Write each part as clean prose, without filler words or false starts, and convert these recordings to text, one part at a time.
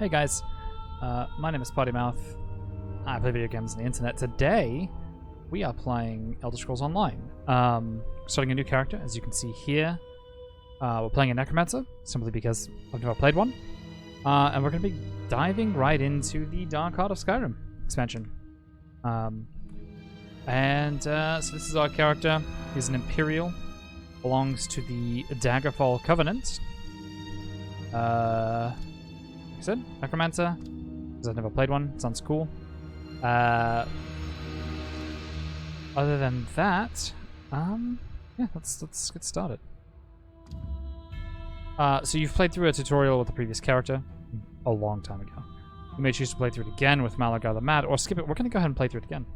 Hey guys, my name is Pottymouth. I play video games on the internet. Today, we are playing Elder Scrolls Online. Starting a new character, as you can see here. We're playing a Necromancer, simply because I've never played one. And we're going to be diving right into the Dark Heart of Skyrim expansion. So this is our character. He's an Imperial. Belongs to the Daggerfall Covenant. Like I said, Necromancer. Because I've never played one. Sounds cool. Other than that, yeah, let's get started. So you've played through a tutorial with the previous character a long time ago. You may choose to play through it again with Malagar the Mad, or skip it. We're going to go ahead and play through it again.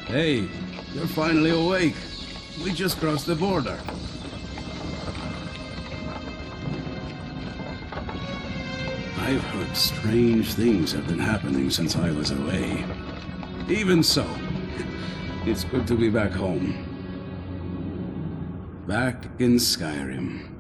Hey, you're finally awake. We just crossed the border. I've heard strange things have been happening since I was away. Even so, it's good to be back home. Back in Skyrim.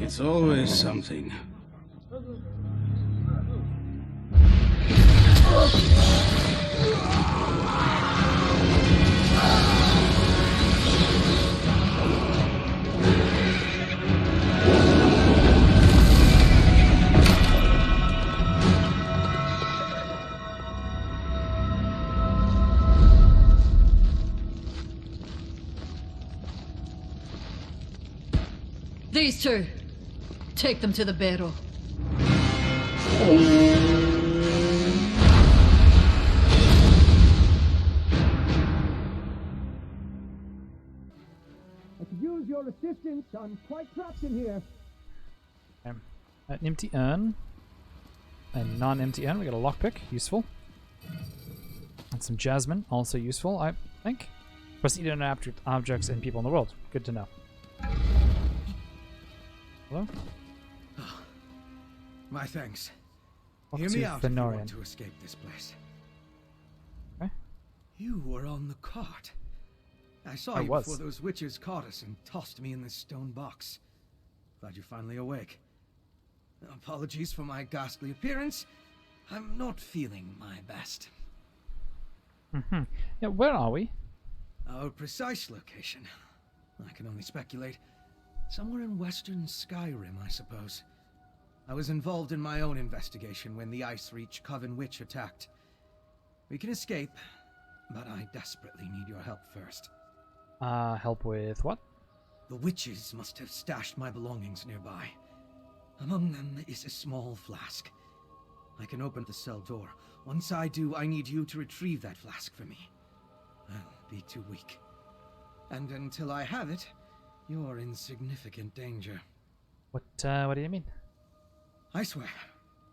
It's always something. These two. Take them to the barrow. I could use your assistance. I'm quite trapped in here. An empty urn. A non-empty urn. We got a lockpick. Useful. And some jasmine. Also useful, I think. Proceed on objects and people in the world. Good to know. Hello? My thanks. Walk Hear to me out if you Fenorian. want to escape this place. Okay. You were on the cart. I saw I you was. before those witches caught us and tossed me in this stone box. Glad you're finally awake. Apologies for my ghastly appearance. I'm not feeling my best. Mm-hmm. Yeah, where are we? Our precise location, I can only speculate. Somewhere in western Skyrim, I suppose. I was involved in my own investigation when the Ice Reach Coven Witch attacked. We can escape, but I desperately need your help first. Help with what? The witches must have stashed my belongings nearby. Among them is a small flask. I can open the cell door. Once I do, I need you to retrieve that flask for me. I'll be too weak. And until I have it, you're in significant danger. What do you mean? I swear,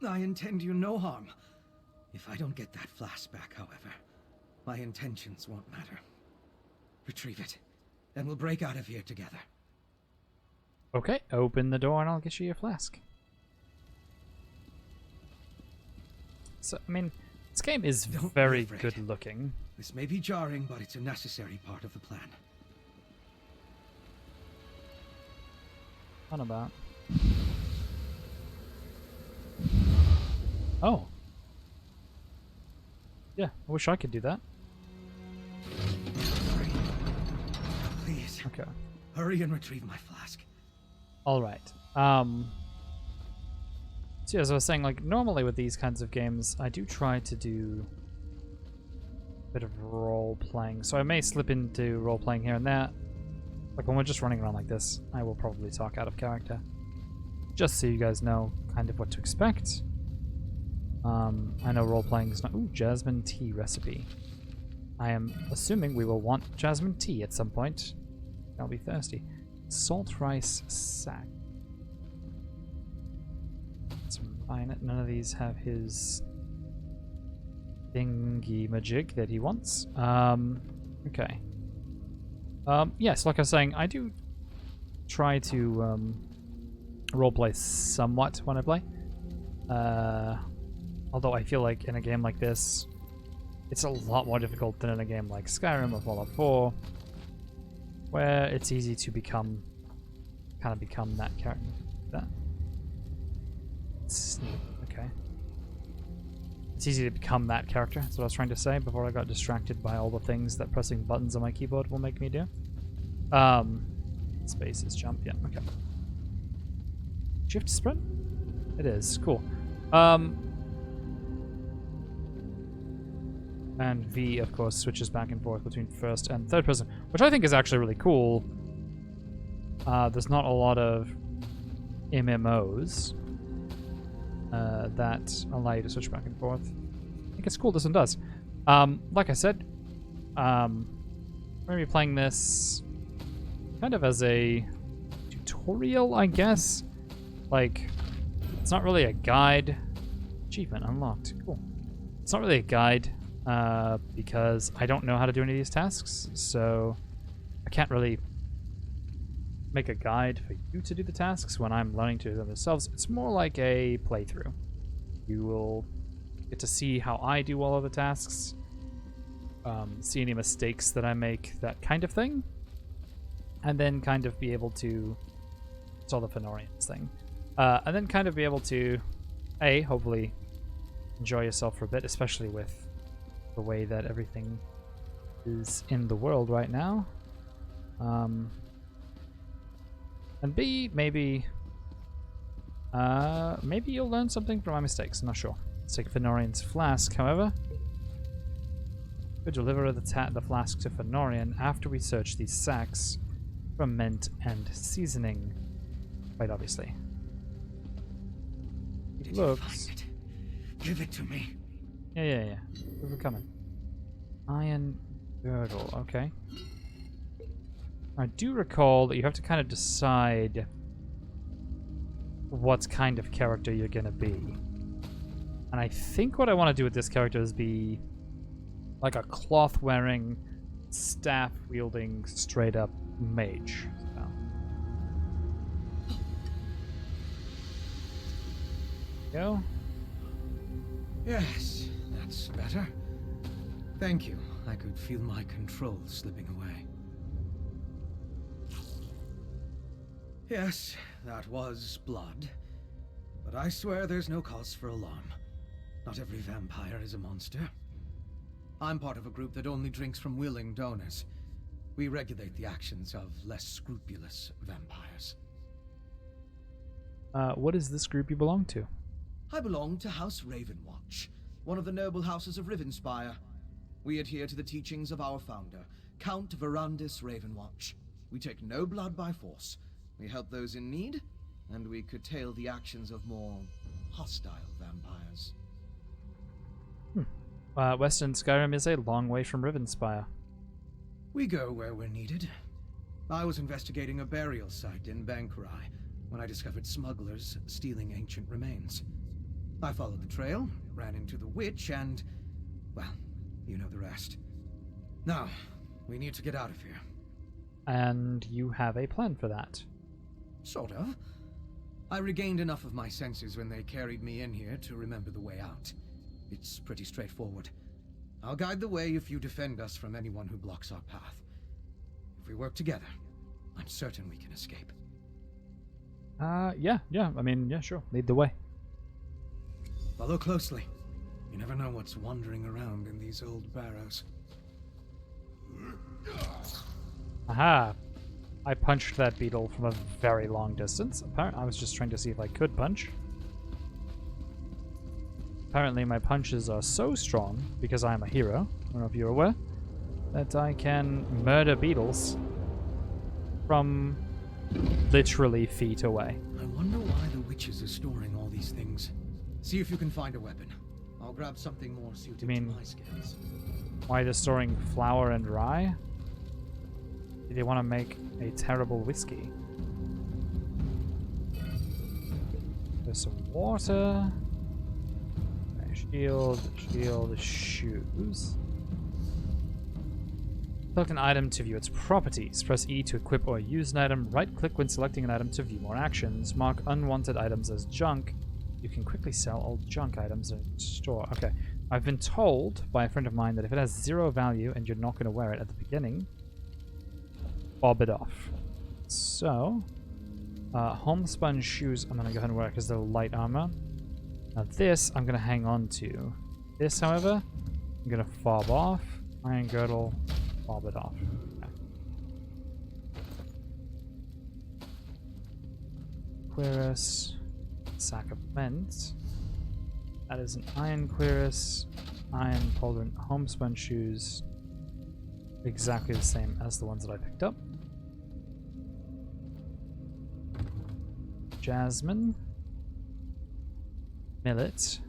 I intend you no harm. If I don't get that flask back, however, my intentions won't matter. Retrieve it, and we'll break out of here together. Okay, open the door and I'll get you your flask. So, I mean, this game is Don't be very afraid. good looking. This may be jarring, but it's a necessary part of the plan. What about? Oh. Yeah, I wish I could do that. Please, Okay. hurry and retrieve my flask. Alright. So as I was saying, like, normally with these kinds of games, I do try to do bit of role playing. So I may slip into role playing here and there. Like when we're just running around like this, I will probably talk out of character. Just so you guys know kind of what to expect. I know role playing is not. Ooh, jasmine tea recipe. I am assuming we will want jasmine tea at some point. I'll be thirsty. Salt rice sack. Let's combine it. None of these have his thingy majig that he wants. Okay. Yes, like I was saying, I do try to roleplay somewhat when I play. Although I feel like in a game like this, it's a lot more difficult than in a game like Skyrim or Fallout 4, where it's easy to become that character. Okay. It's easy to become that character, that's what I was trying to say before I got distracted by all the things that pressing buttons on my keyboard will make me do. Space is jump, yeah, okay. Shift sprint? It is, cool. And V, of course, switches back and forth between first and third person, which I think is actually really cool. There's not a lot of MMOs that allow you to switch back and forth. I think it's cool this one does. Like I said, I'm going to be playing this kind of as a tutorial, I guess. Like, it's not really a guide. Achievement unlocked. Cool. It's not really a guide because I don't know how to do any of these tasks, so I can't really make a guide for you to do the tasks when I'm learning to do them themselves. It's more like a playthrough. You will get to see how I do all of the tasks, see any mistakes that I make, that kind of thing, and then kind of be able to solve the Fenorians thing. And then kind of be able to, hopefully enjoy yourself for a bit, especially with the way that everything is in the world right now. And B, maybe you'll learn something from my mistakes. I'm not sure. Let's take Fenorian's flask, however. We deliver the flask to Fenorian after we search these sacks for mint and seasoning. Quite obviously. Did you find it? Give it to me. Yeah. We're coming. Iron girdle, okay. I do recall that you have to kind of decide what kind of character you're going to be. And I think what I want to do with this character is be like a cloth-wearing, staff-wielding, straight-up mage. So. Go. Yes, that's better. Thank you. I could feel my control slipping away. Yes, that was blood. But I swear there's no cause for alarm. Not every vampire is a monster. I'm part of a group that only drinks from willing donors. We regulate the actions of less scrupulous vampires. What is this group you belong to? I belong to House Ravenwatch, one of the noble houses of Rivenspire. We adhere to the teachings of our founder, Count Verandis Ravenwatch. We take no blood by force. We help those in need, and we curtail the actions of more hostile vampires. Western Skyrim is a long way from Rivenspire. We go where we're needed. I was investigating a burial site in Bankurai when I discovered smugglers stealing ancient remains. I followed the trail, ran into the witch, and, well, you know the rest. Now, we need to get out of here. And you have a plan for that? Sort of. I regained enough of my senses when they carried me in here to remember the way out. It's pretty straightforward. I'll guide the way if you defend us from anyone who blocks our path. If we work together, I'm certain we can escape. Yeah. I mean, yeah, sure. Lead the way. Follow closely. You never know what's wandering around in these old barrows. Aha! I punched that beetle from a very long distance. Apparently, I was just trying to see if I could punch. Apparently, my punches are so strong, because I am a hero, don't know if you're aware, that I can murder beetles from literally feet away. I wonder why the witches are storing all these things. See if you can find a weapon. I'll grab something more suited to my skills. Why they're storing flour and rye? Do they want to make a terrible whiskey? There's some water. Shield, shoes. Select an item to view its properties. Press E to equip or use an item. Right-click when selecting an item to view more actions. Mark unwanted items as junk. You can quickly sell all junk items in a store. Okay. I've been told by a friend of mine that if it has 0 value and you're not going to wear it at the beginning, bob it off. So, homespun shoes I'm going to go ahead and wear because they're light armor. Now this I'm going to hang on to. This, however, I'm going to fob off. Iron girdle, fob it off. Okay. Cuirass, sack of mint. That is an iron cuirass, iron pauldron, homespun shoes. Exactly the same as the ones that I picked up. Jasmine. Millet.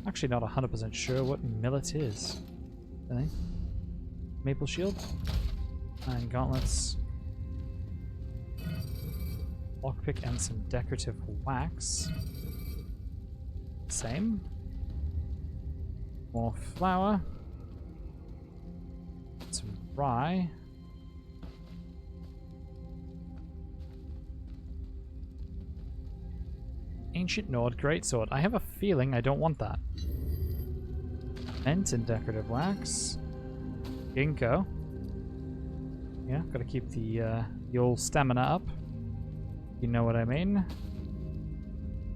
Actually not 100% sure what millet is. I think. Maple shield. Iron gauntlets. Lockpick and some decorative wax. Same. More flour. Some rye. Ancient Nord greatsword. I have a feeling I don't want that. Mint and decorative wax. Ginkgo. Yeah, gotta keep the old stamina up. You know what I mean.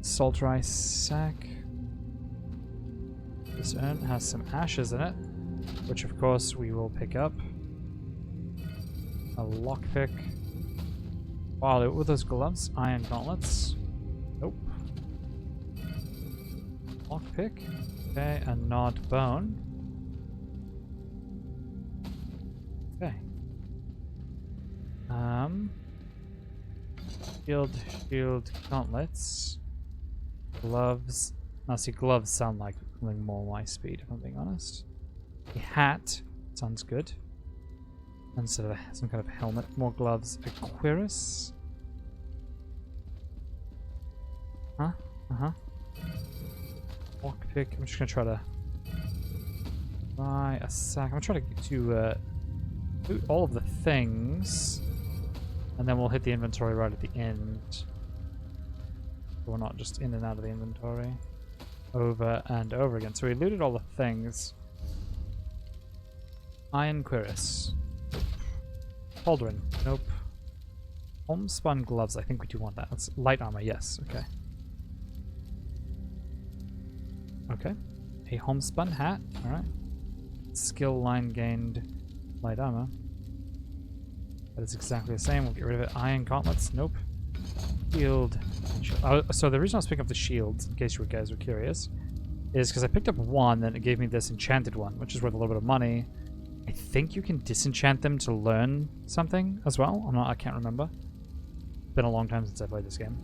Salt rice sack. This urn has some ashes in it, which of course we will pick up. A lockpick. Wow, with those gloves. Iron gauntlets. Nope. Lockpick. Okay, a gnawed bone. Okay. Shield gauntlets. Gloves. Now see, gloves sound like something more my speed, if I'm being honest. A hat. Sounds good. Instead of some kind of helmet. More gloves. A cuirass. Huh? Uh-huh. Lockpick. I'm just gonna try to buy a sack. I'm gonna try to do all of the things, and then we'll hit the inventory right at the end. So we're not just in and out of the inventory over and over again. So we looted all the things. Iron cuirass. Nope. Pauldron. Nope. Homespun gloves. I think we do want that. That's light armor. Yes. Okay. Okay. A homespun hat. Alright. Skill line gained. Light armor. That is exactly the same. We'll get rid of it. Iron gauntlets. Nope. Shield. So the reason I was picking up the shields, in case you guys were curious, is because I picked up one, then it gave me this enchanted one, which is worth a little bit of money. I think you can disenchant them to learn something as well. I can't remember. It's been a long time since I played this game.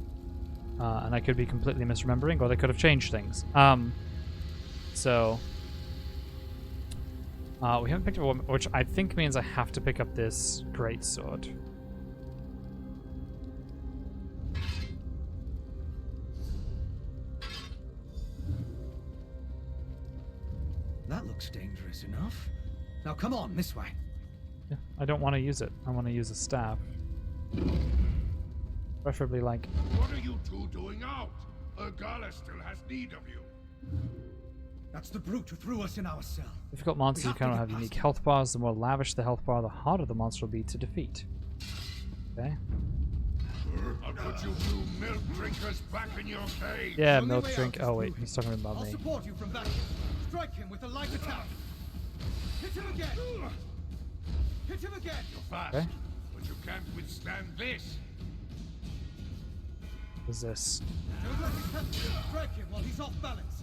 And I could be completely misremembering, or they could have changed things. We haven't picked up one, which I think means I have to pick up this greatsword. That looks dangerous enough. Now come on, this way. Yeah, I don't want to use it. I want to use a staff. Preferably like... What are you two doing out? Ergala still has need of you. That's the brute who threw us in our cell. Difficult monsters you cannot have unique health bars. The more lavish the health bar, the harder the monster will be to defeat. Okay. I'll put you two milk drinkers back in your cage. Yeah, milk drink. Oh wait, he's talking about I'll me. support you from back here. Strike him with a light attack. Hit him again. Hit him again. You're fast, Okay. but you can't withstand this. What's this? Don't let him catch you. Strike him while he's off balance.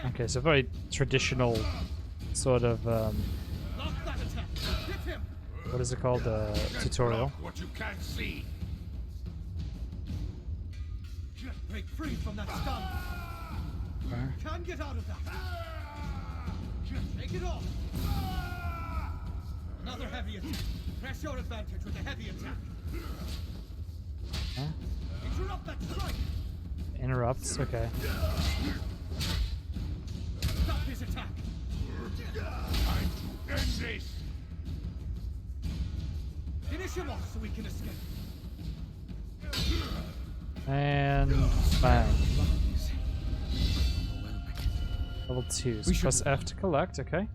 Okay, so very traditional sort of, what is it called? Tutorial. Block what you can't see. Just break free from that stun. You can get out of that. Just take it off. Another heavy attack. Press your advantage with a heavy attack. Huh? Interrupt that strike. Interrupts, okay. Stop his attack. Time to end this. Finish him off so we can escape. And bang. Overwhelming. Level 2. So We press should- F to collect, okay.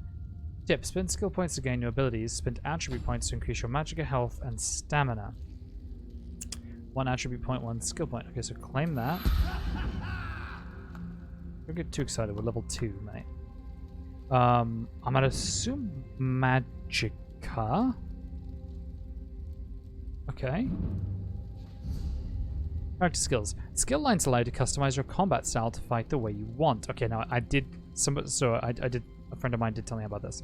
Tip, spend skill points to gain new abilities. Spend attribute points to increase your magicka health and stamina. 1 attribute point, 1 skill point. Okay, so claim that. Don't get too excited. We're level 2, mate. I'm gonna assume magicka. Okay. Character skills. Skill lines allow you to customize your combat style to fight the way you want. Okay, now I did a friend of mine did tell me about this.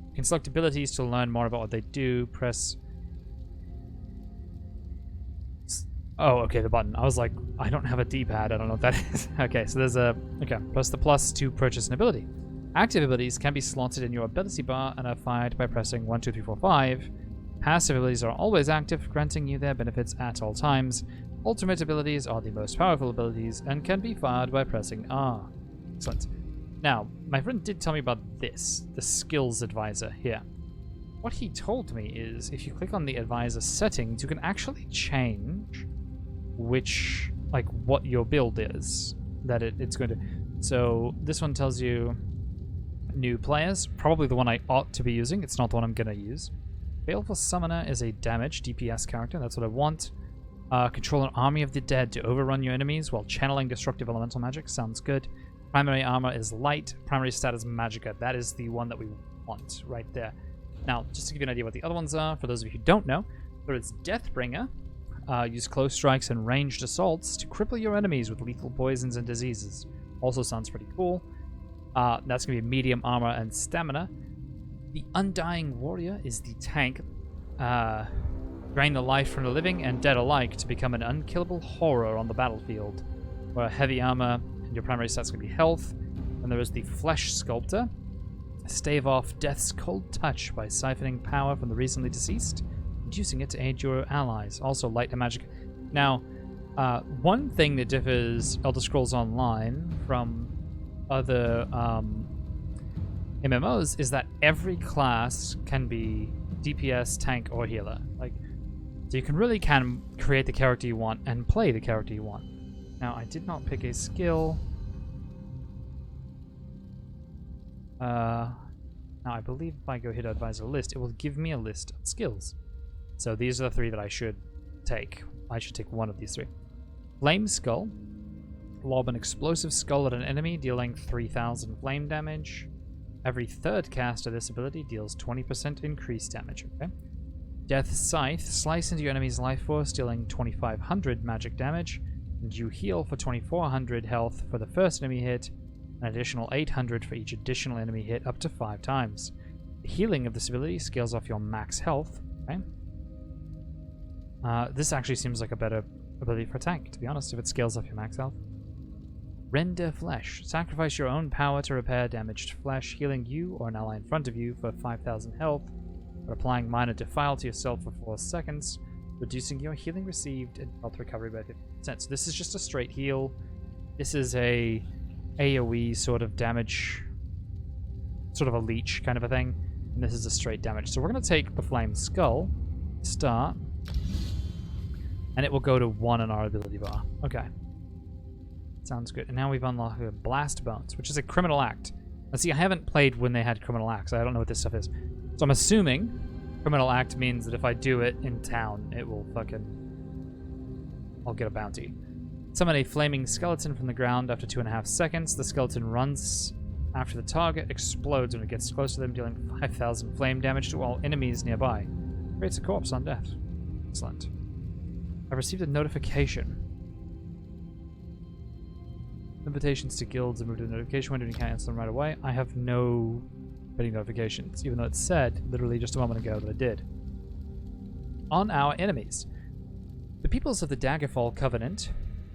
You can select abilities to learn more about what they do. Press. Oh, okay, the button. I was like, I don't have a D-pad. I don't know what that is. Okay, so there's a. Okay, press the plus to purchase an ability. Active abilities can be slotted in your ability bar and are fired by pressing 1, 2, 3, 4, 5. Passive abilities are always active, granting you their benefits at all times. Ultimate abilities are the most powerful abilities and can be fired by pressing R. Excellent. Now, my friend did tell me about this, the skills advisor here. What he told me is if you click on the advisor settings, you can actually change which, like, what your build is that it's going to. So this one tells you new players, probably the one I ought to be using. It's not the one I'm going to use. Baleful Summoner is a damage DPS character. That's what I want. Control an army of the dead to overrun your enemies while channeling destructive elemental magic. Sounds good. Primary armor is light. Primary stat is magicka. That is the one that we want right there. Now, just to give you an idea what the other ones are, for those of you who don't know, there is Deathbringer. Use close strikes and ranged assaults to cripple your enemies with lethal poisons and diseases. Also sounds pretty cool. That's going to be medium armor and stamina. The Undying Warrior is the tank. Drain the life from the living and dead alike to become an unkillable horror on the battlefield. Where heavy armor and your primary stats can be health. And there is the Flesh Sculptor. Stave off death's cold touch by siphoning power from the recently deceased and using it to aid your allies. Also light and magic. Now, one thing that differs Elder Scrolls Online from other MMOs is that every class can be DPS, tank, or healer. Like, so you really can create the character you want and play the character you want. Now, I did not pick a skill. Now, I believe if I go hit advisor list, it will give me a list of skills. So these are the 3 that I should take. I should take one of these 3. Flame Skull. Lob an explosive skull at an enemy, dealing 3,000 flame damage. Every third cast of this ability deals 20% increased damage, okay? Death Scythe. Slice into your enemy's life force, dealing 2,500 magic damage. And you heal for 2,400 health for the first enemy hit, an additional 800 for each additional enemy hit up to 5 times. The healing of this ability scales off your max health, okay? This actually seems like a better ability for a tank, to be honest, if it scales off your max health. Render Flesh. Sacrifice your own power to repair damaged flesh, healing you or an ally in front of you for 5,000 health, but applying minor defile to yourself for 4 seconds, reducing your healing received and health recovery by 50%. So this is just a straight heal. This is a AoE sort of damage, sort of a leech kind of a thing, and this is a straight damage. So we're going to take the Flame Skull, start, and it will go to 1 on our ability bar. Okay. Sounds good. And now we've unlocked Blast Bones, which is a criminal act. Now see, I haven't played when they had criminal acts. I don't know what this stuff is. So I'm assuming criminal act means that if I do it in town, it will I'll get a bounty. Summon a flaming skeleton from the ground after 2.5 seconds. The skeleton runs after the target, explodes when it gets close to them, dealing 5,000 flame damage to all enemies nearby. Creates a corpse on death. Excellent. I've received a notification. Invitations to guilds and move to the notification window and you can't answer them right away. I have no bidding notifications, even though it said literally just a moment ago that I did. On our enemies. The peoples of the Daggerfall Covenant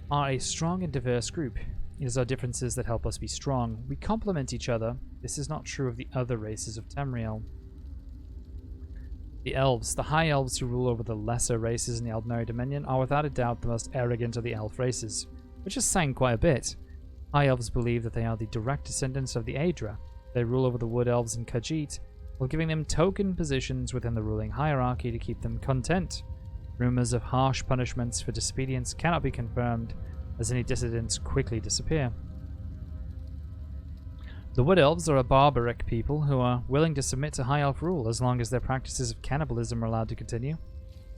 are a strong and diverse group. It is our differences that help us be strong. We complement each other. This is not true of the other races of Tamriel. The elves, the high elves who rule over the lesser races in the Eldneri Dominion, are without a doubt the most arrogant of the elf races, which is saying quite a bit. High elves believe that they are the direct descendants of the Aedra. They rule over the wood elves in Khajiit, while giving them token positions within the ruling hierarchy to keep them content. Rumors of harsh punishments for disobedience cannot be confirmed, as any dissidents quickly disappear. The Wood Elves are a barbaric people who are willing to submit to High Elf rule as long as their practices of cannibalism are allowed to continue.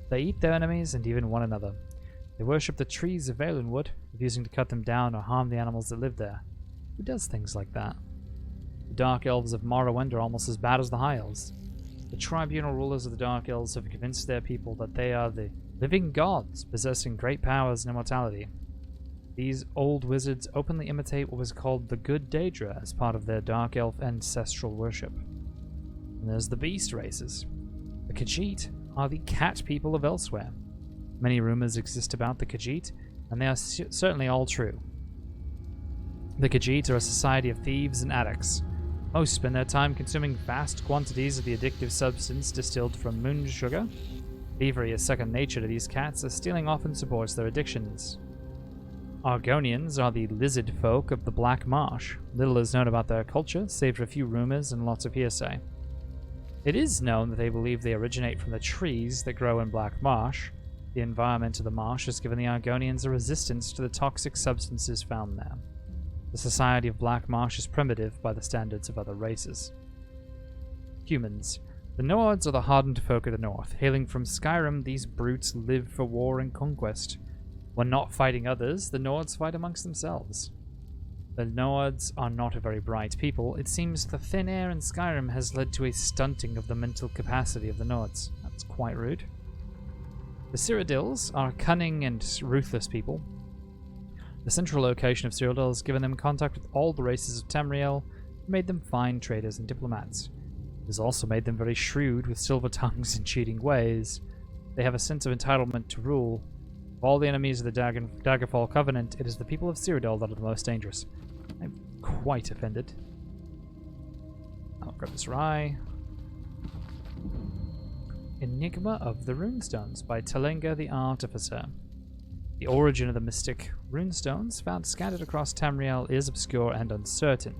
They eat their enemies and even one another. They worship the trees of Valenwood, refusing to cut them down or harm the animals that live there. Who does things like that? The Dark Elves of Morrowind are almost as bad as the High Elves. The tribunal rulers of the Dark Elves have convinced their people that they are the living gods, possessing great powers and immortality. These old wizards openly imitate what was called the Good Daedra as part of their Dark Elf ancestral worship. And there's the Beast races. The Khajiit are the cat people of elsewhere. Many rumors exist about the Khajiit, and they are certainly all true. The Khajiit are a society of thieves and addicts. Most spend their time consuming vast quantities of the addictive substance distilled from moon sugar. Thievery is second nature to these cats, as stealing often supports their addictions. Argonians are the lizard folk of the Black Marsh. Little is known about their culture, save for a few rumors and lots of hearsay. It is known that they believe they originate from the trees that grow in Black Marsh. The environment of the marsh has given the Argonians a resistance to the toxic substances found there. The society of Black Marsh is primitive by the standards of other races. Humans. The Nords are the hardened folk of the north. Hailing from Skyrim, these brutes live for war and conquest. When not fighting others, the Nords fight amongst themselves. The Nords are not a very bright people. It seems the thin air in Skyrim has led to a stunting of the mental capacity of the Nords. That's quite rude. The Cyrodiils are cunning and ruthless people. The central location of Cyrodiil has given them contact with all the races of Tamriel and made them fine traders and diplomats. It has also made them very shrewd with silver tongues and cheating ways. They have a sense of entitlement to rule. Of all the enemies of the Daggerfall Covenant, it is the people of Cyrodiil that are the most dangerous. I'm quite offended. I'll grab this rye. Enigma of the Runestones by Telenga the Artificer. The origin of the mystic runestones found scattered across Tamriel is obscure and uncertain.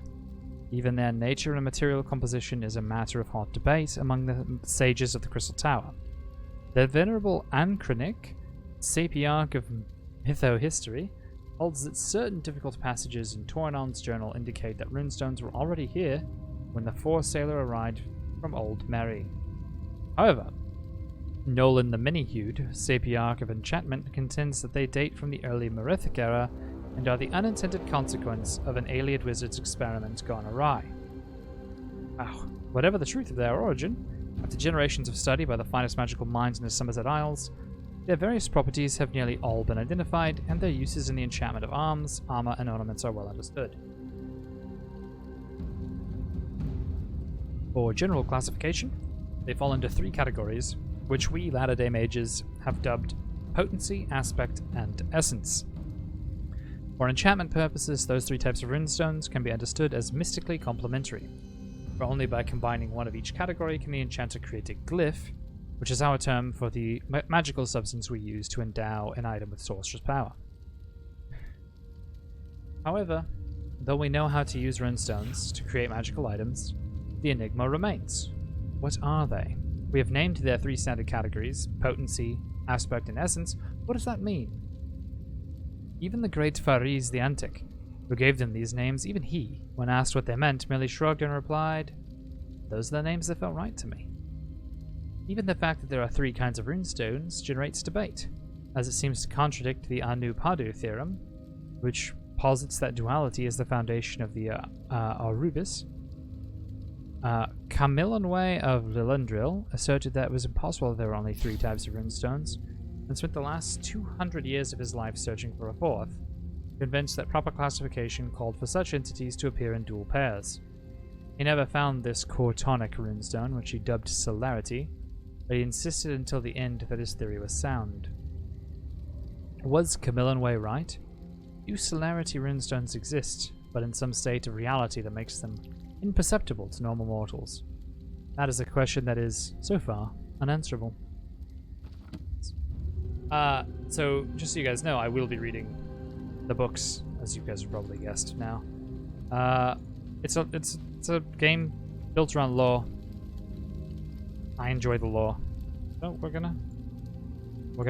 Even their nature and material composition is a matter of hot debate among the sages of the Crystal Tower. Their venerable Anchronik, Sapiarch of Mytho-History, holds that certain difficult passages in Tornon's journal indicate that runestones were already here when the foresailor arrived from Old Merry. However, Nolan the Many-Hued, Sapiarch of Enchantment, contends that they date from the early Merithic era and are the unintended consequence of an Ayleid wizard's experiment gone awry. Wow. Whatever the truth of their origin, after generations of study by the finest magical minds in the Somerset Isles, their various properties have nearly all been identified, and their uses in the enchantment of arms, armor, and ornaments are well understood. For general classification, they fall into three categories, which we latter-day mages have dubbed potency, aspect, and essence. For enchantment purposes, those three types of runestones can be understood as mystically complementary, for only by combining one of each category can the enchanter create a glyph, which is our term for the magical substance we use to endow an item with sorcerer's power. However, though we know how to use runestones to create magical items, the enigma remains. What are they? We have named their three standard categories, potency, aspect, and essence. What does that mean? Even the great Fariz the Antic, who gave them these names, even he, when asked what they meant, merely shrugged and replied, "Those are the names that felt right to me." Even the fact that there are three kinds of runestones generates debate, as it seems to contradict the Anu-Padu theorem, which posits that duality is the foundation of the Arubis. Camillenway of Lilendril asserted that it was impossible that there were only three types of runestones, and spent the last 200 years of his life searching for a fourth. convinced that proper classification called for such entities to appear in dual pairs. He never found this Cortonic runestone, which he dubbed Celerity, but he insisted until the end that his theory was sound. Was Camillan Way right? Do Celerity runestones exist, but in some state of reality that makes them imperceptible to normal mortals? That is a question that is, so far, unanswerable. So, just so you guys know, I will be reading the books, as you guys have probably guessed now. It's a game built around lore. I enjoy the lore. So we're gonna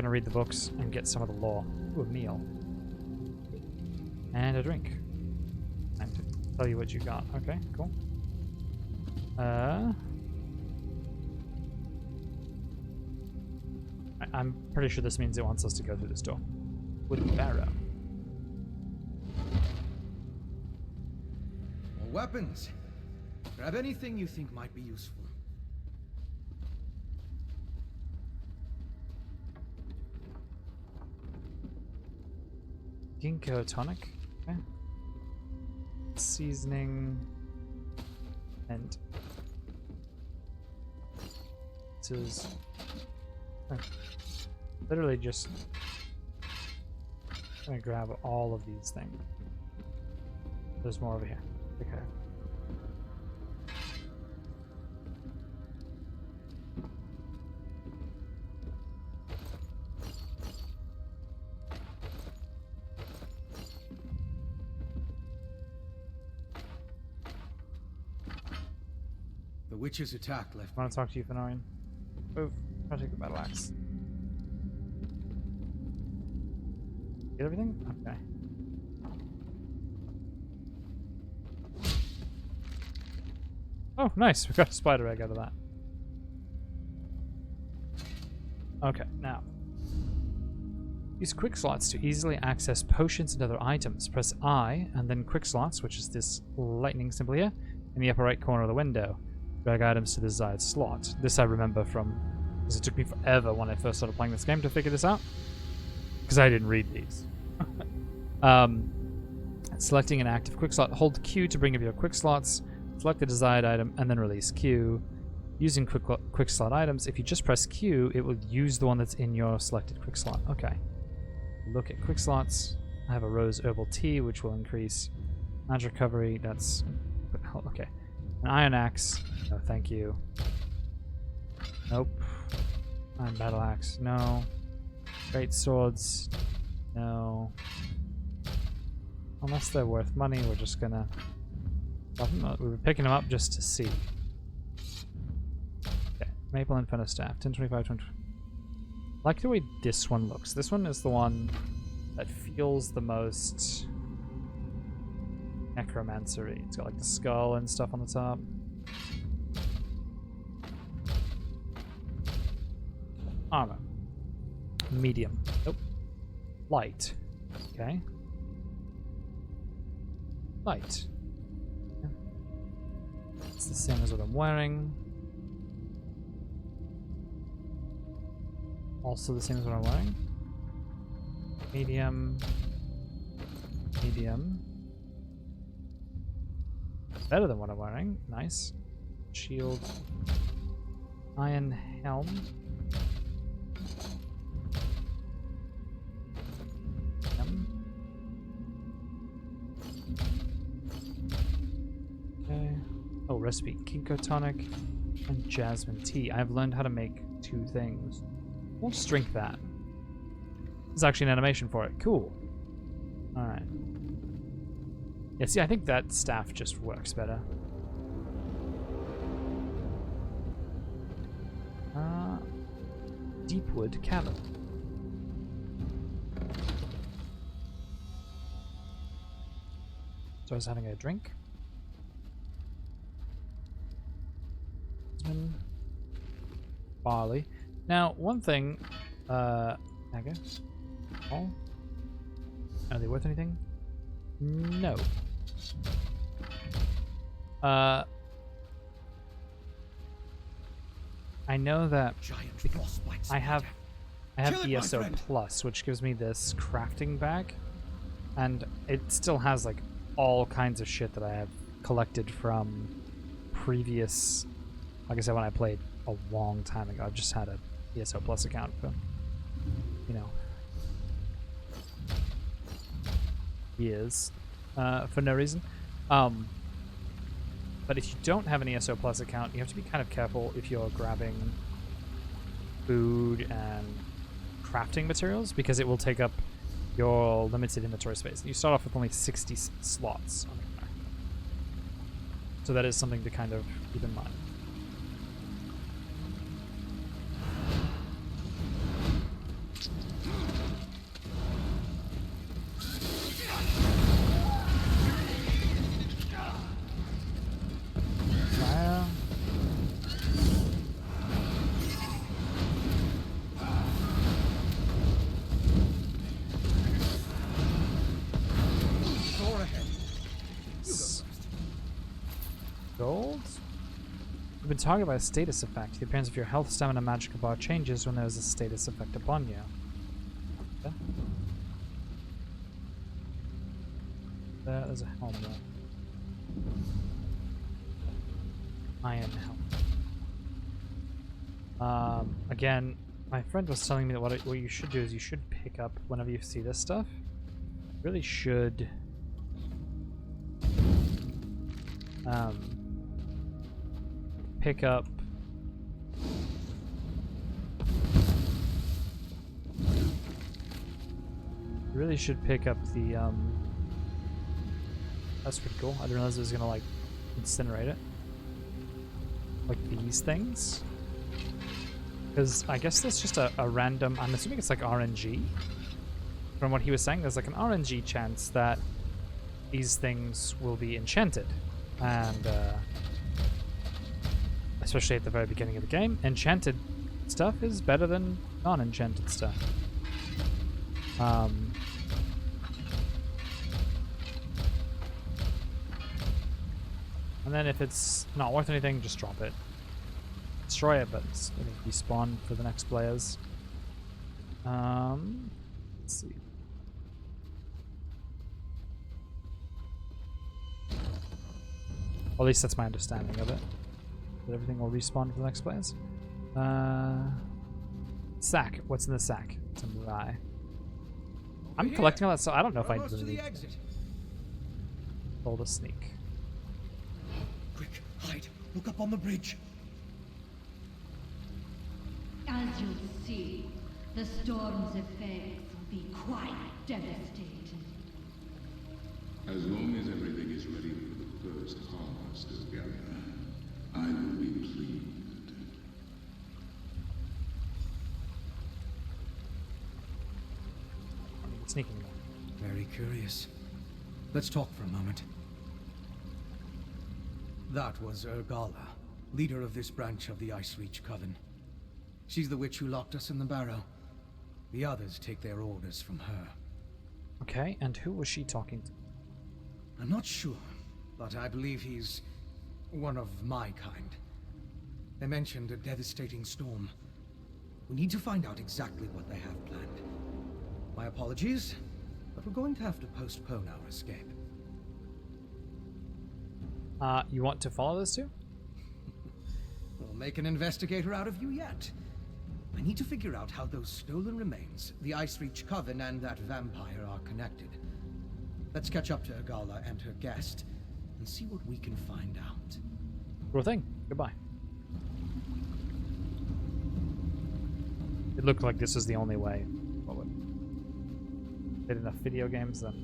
read the books and get some of the lore. Ooh, a meal. And a drink. And to tell you what you got. Okay, cool. I'm pretty sure this means it wants us to go through this door. Wooden barrow. More weapons. Grab anything you think might be useful. Ginkgo tonic. Okay. Seasoning. And this is literally just gonna grab all of these things. There's more over here. Okay. The witch's attack left. I want to talk to you, Fenorian. Move. I'll take the battle axe. Get everything? Okay. Oh, nice. We got a spider egg out of that. Okay, now. Use quick slots to easily access potions and other items. Press I, and then quick slots, which is this lightning symbol here, in the upper right corner of the window. Drag items to the desired slot. This I remember from, because it took me forever when I first started playing this game to figure this out, because I didn't read these. Selecting an active quick slot, hold Q to bring up your quick slots, select the desired item, and then release Q. Using quick slot items, if you just press Q, it will use the one that's in your selected quick slot. Okay. Look at quick slots. I have a rose herbal tea, which will increase magic recovery. That's okay. An iron axe. No, thank you. Nope. Iron battle axe. No. Great swords. No. Unless they're worth money, we're just gonna. We were picking them up just to see. Okay. Maple Inferno Staff. 1025, 20. I like the way this one looks. This one is the one that feels the most necromancer-y. It's got like the skull and stuff on the top. Armor. Medium. Nope. Light. Okay. Light. Yeah. It's the same as what I'm wearing. Also the same as what I'm wearing. Medium. Medium. Better than what I'm wearing. Nice. Shield. Iron helm. Okay. Oh, recipe. Ginkgo tonic and jasmine tea. I've learned how to make 2 things. We'll just drink that. There's actually an animation for it. Cool. Alright. Yeah, see, I think that staff just works better. Deepwood Cabin. So I was having a drink. Barley. Now, one thing, I guess. Oh. Are they worth anything? No. I know that I have ESO Plus, which gives me this crafting bag. And it still has like all kinds of shit that I have collected from previous, like I said, when I played a long time ago. I've just had a ESO Plus account for, you know, years, for no reason. But if you don't have an ESO Plus account, you have to be kind of careful if you're grabbing food and crafting materials, because it will take up your limited inventory space. You start off with only 60 slots on the character. So that is something to kind of keep in mind. Fire. Door ahead. You go first. Gold? You've been targeted by a status effect. The appearance of your health, stamina, magic bar changes when there is a status effect upon you. Okay. There's a helmet. Iron helmet. Again, my friend was telling me that what you should do is you should pick up whenever you see this stuff. You really should pick up the that's pretty cool. I didn't realize it was gonna like incinerate it. Like these things. Because I guess there's just a random, I'm assuming it's like RNG. From what he was saying, there's like an RNG chance that these things will be enchanted. And especially at the very beginning of the game, enchanted stuff is better than non-enchanted stuff. And then if it's not worth anything, just drop it. Destroy it, but it's going to respawn for the next players. Let's see. Or at least that's my understanding of it. That everything will respawn for the next players. Sack. What's in the sack? Some rye. I'm collecting all that stuff. I don't know if I really need to. Hold a sneak. Quick, hide. Look up on the bridge. As you'll see, the storm's effects will be quite devastating. As long as everything is ready for the first harvest of Galia, I will be pleased. Sneaking. Very curious. Let's talk for a moment. That was Urgala, leader of this branch of the Ice Reach Coven. She's the witch who locked us in the barrow. The others take their orders from her. Okay, and who was she talking to? I'm not sure, but I believe he's one of my kind. They mentioned a devastating storm. We need to find out exactly what they have planned. My apologies, but we're going to have to postpone our escape. You want to follow those two? We'll make an investigator out of you yet. I need to figure out how those stolen remains, the Ice Reach Coven, and that vampire are connected. Let's catch up to Urgala and her guest, and see what we can find out. Sure thing. Goodbye. It looked like this was the only way forward. Did enough video games then.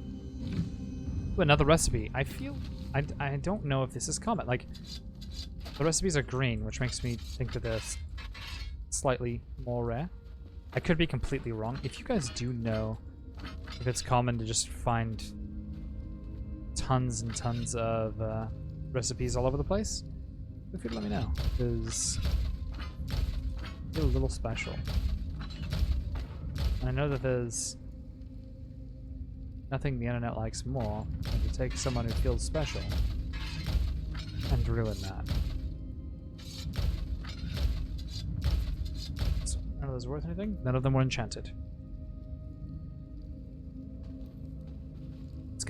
Ooh, another recipe. I feel... I don't know if this is common. Like, the recipes are green, which makes me think that they're slightly more rare. I could be completely wrong. If you guys do know if it's common to just find tons and tons of recipes all over the place, feel free to let me know, because I feel a little special. And I know that there's nothing the internet likes more than to take someone who feels special and ruin that. So, none of those worth anything? None of them were enchanted.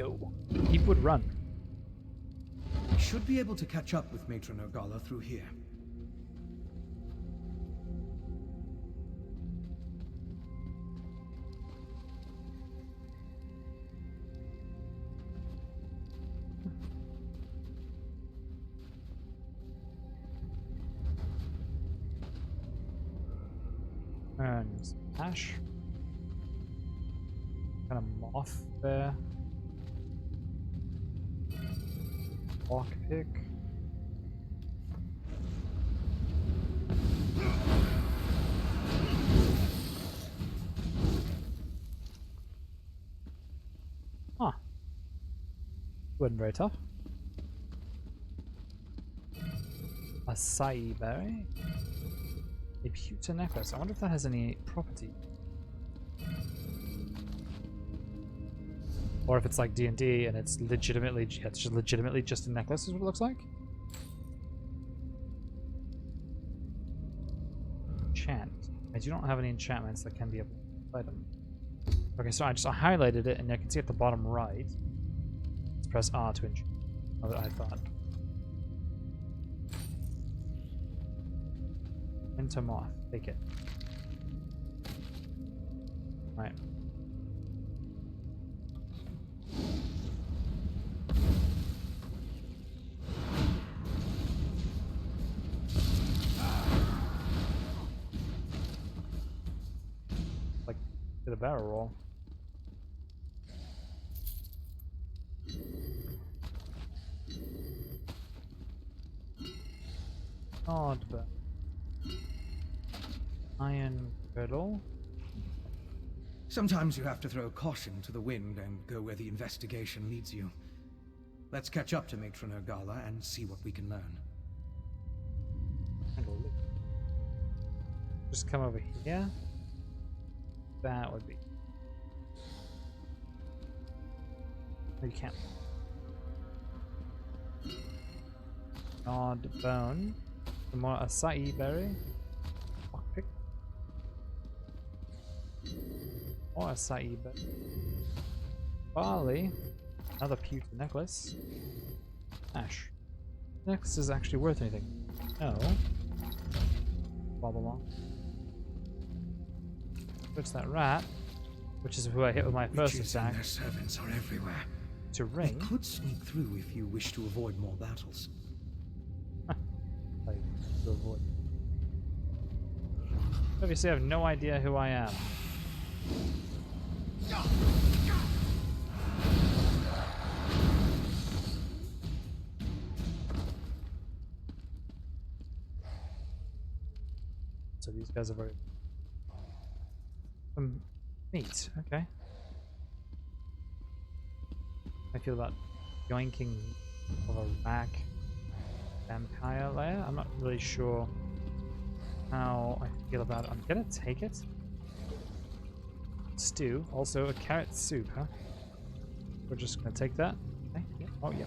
go. Keep would run. I should be able to catch up with Matron Ogala through here. And smash. Kind of moth there. Lockpick. Huh. Wasn't very tough. Acai berry. A pewter necklace. I wonder if that has any property. Or if it's like D&D and it's legitimately, it's just legitimately just a necklace is what it looks like. Enchant. I do not have any enchantments that can be a item. Okay, so I highlighted it and I can see at the bottom right. Let's press R to enchant. Oh, I thought. Enter moth. Take it. Right. Like, did a barrel roll. Odd, but iron girdle. Sometimes you have to throw caution to the wind and go where the investigation leads you. Let's catch up to Matron Ogala and see what we can learn. Just come over here. That would be. No, you can't. Odd bone. Some more acai berry. Lockpick. More acai berry. Barley. Another pewter necklace. Ash. Necklace is actually worth anything. No. Bobble on. Puts that rat, which is who I hit with my first Witches attack. and their servants are everywhere. To They ring. could sneak through if you wish to avoid more battles. Like, to avoid. Obviously, I have no idea who I am. So these guys are very. Meat. Okay. I feel about yoinking of a rack vampire lair. I'm not really sure how I feel about it. I'm gonna take it. Stew. Also a carrot soup, huh? We're just gonna take that. Okay. Yeah. Oh, yeah.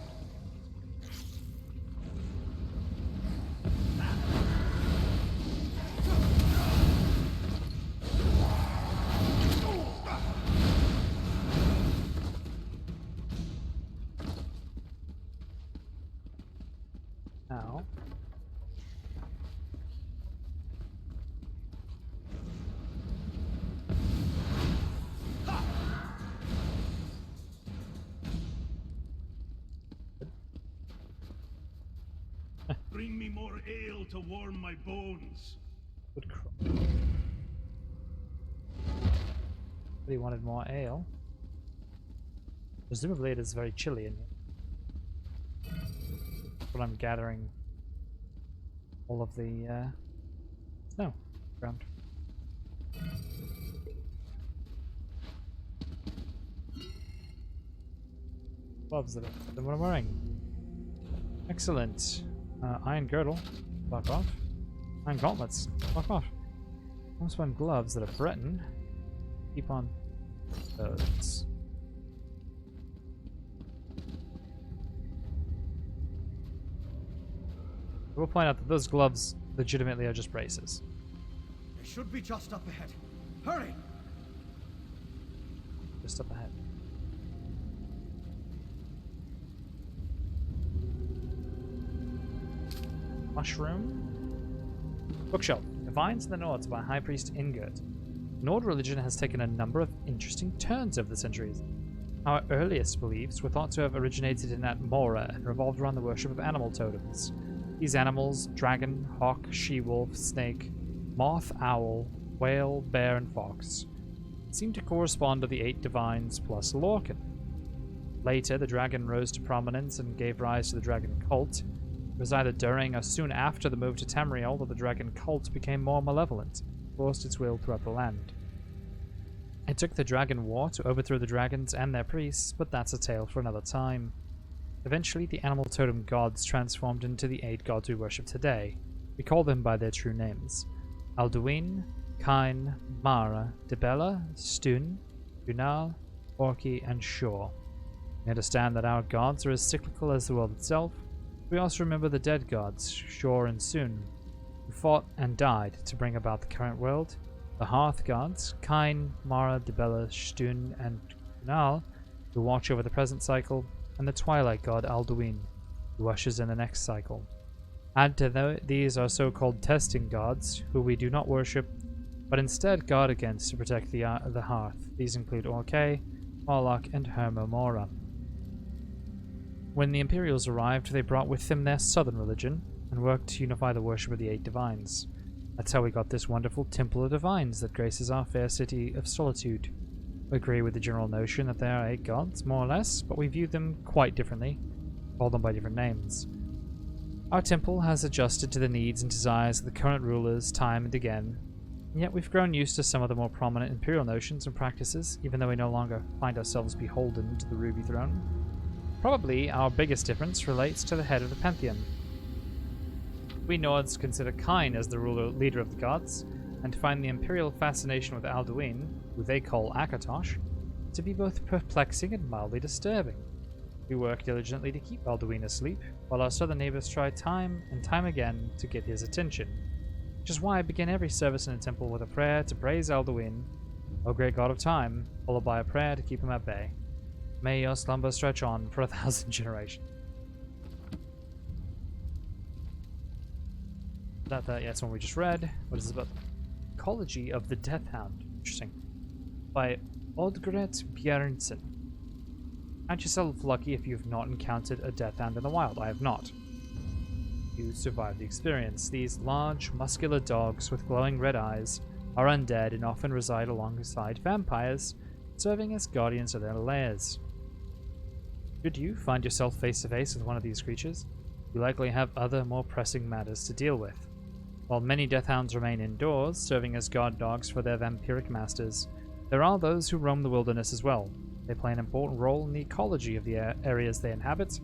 Now. Bring me more ale to warm my bones. Good crop. But he wanted more ale. Presumably it is very chilly in here. But I'm gathering all of the snow ground. Gloves that are than what I'm wearing. Excellent. Iron girdle. Fuck off. Iron gauntlets. Fuck off. Homespun gloves that are Breton. Keep on those. I will point out that those gloves legitimately are just braces. They should be just up ahead. Hurry! Just up ahead. mushroom. Bookshelf. Divines in the Nords by High Priest Ingert. Nord religion has taken a number of interesting turns over the centuries. Our earliest beliefs were thought to have originated in Atmora and revolved around the worship of animal totems. These animals, dragon, hawk, she-wolf, snake, moth, owl, whale, bear, and fox, seem to correspond to the 8 divines plus Lorcan. Later, the dragon rose to prominence and gave rise to the dragon cult. It was either during or soon after the move to Tamriel that the dragon cult became more malevolent, and forced its will throughout the land. It took the Dragon War to overthrow the dragons and their priests, but that's a tale for another time. Eventually, the animal totem gods transformed into the 8 gods we worship today. We call them by their true names: Alduin, Kine, Mara, Dibella, Stun, Gunal, Orki, and Shor. We understand that our gods are as cyclical as the world itself. We also remember the dead gods, Shor and Sun, who fought and died to bring about the current world. The Hearth gods, Kine, Mara, Dibella, Stun, and Gunal, who watch over the present cycle, and the Twilight god Alduin, who ushers in the next cycle. Add to these our so-called testing gods, who we do not worship, but instead guard against to protect the Hearth. These include Orkay, Moloch, and Hermomora. When the Imperials arrived, they brought with them their southern religion, and worked to unify the worship of the 8 divines. That's how we got this wonderful Temple of Divines that graces our fair city of Solitude. We agree with the general notion that there are 8 gods, more or less, but we view them quite differently, call them by different names. Our temple has adjusted to the needs and desires of the current rulers time and again, and yet we've grown used to some of the more prominent Imperial notions and practices, even though we no longer find ourselves beholden to the Ruby Throne. Probably our biggest difference relates to the head of the Pantheon. We Nords consider Kine as the leader of the gods, and find the Imperial fascination with Alduin, who they call Akatosh, to be both perplexing and mildly disturbing. We work diligently to keep Alduin asleep, while our southern neighbors try time and time again to get his attention, which is why I begin every service in a temple with a prayer to praise Alduin, O great god of time, followed by a prayer to keep him at bay. May your slumber stretch on for 1,000 generations. That's one we just read. What is this about? Ecology of the Death Hound. Interesting. By Oddgret Bjernsen. Count yourself lucky if you've not encountered a Death Hound in the wild. I have not. You survived the experience. These large, muscular dogs with glowing red eyes are undead and often reside alongside vampires, serving as guardians of their lairs. Should you find yourself face to face with one of these creatures, you likely have other, more pressing matters to deal with. While many Death Hounds remain indoors, serving as guard dogs for their vampiric masters, there are those who roam the wilderness as well. They play an important role in the ecology of the areas they inhabit,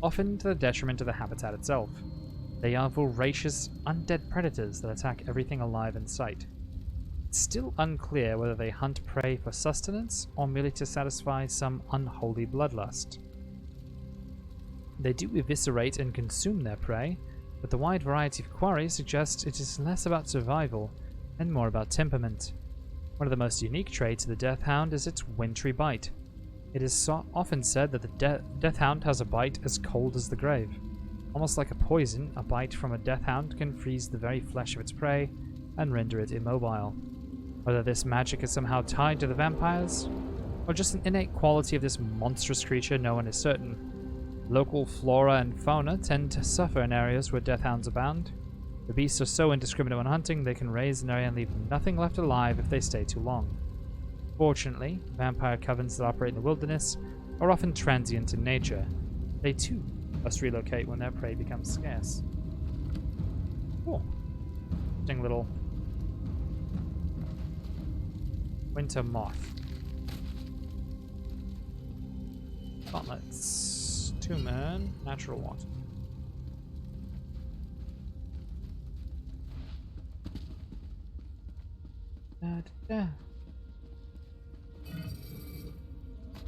often to the detriment of the habitat itself. They are voracious, undead predators that attack everything alive in sight. It's still unclear whether they hunt prey for sustenance or merely to satisfy some unholy bloodlust. They do eviscerate and consume their prey, but the wide variety of quarry suggests it is less about survival and more about temperament. One of the most unique traits of the Death Hound is its wintry bite. It is often said that the Death Hound has a bite as cold as the grave. Almost like a poison, a bite from a Death Hound can freeze the very flesh of its prey and render it immobile. Whether this magic is somehow tied to the vampires, or just an innate quality of this monstrous creature, no one is certain. Local flora and fauna tend to suffer in areas where Death Hounds abound. The beasts are so indiscriminate when hunting, they can raise an area and leave nothing left alive if they stay too long. Fortunately, vampire covens that operate in the wilderness are often transient in nature. They too must relocate when their prey becomes scarce. Cool. Interesting little winter moth. Gauntlets. 2 man, natural water.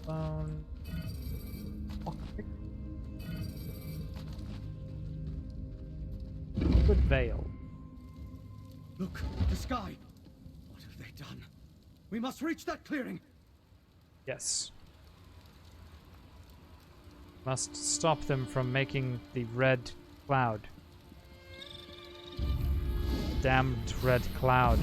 Bone. Good veil. Look, the sky. What have they done? We must reach that clearing. Yes. Must stop them from making the red cloud. damned red cloud.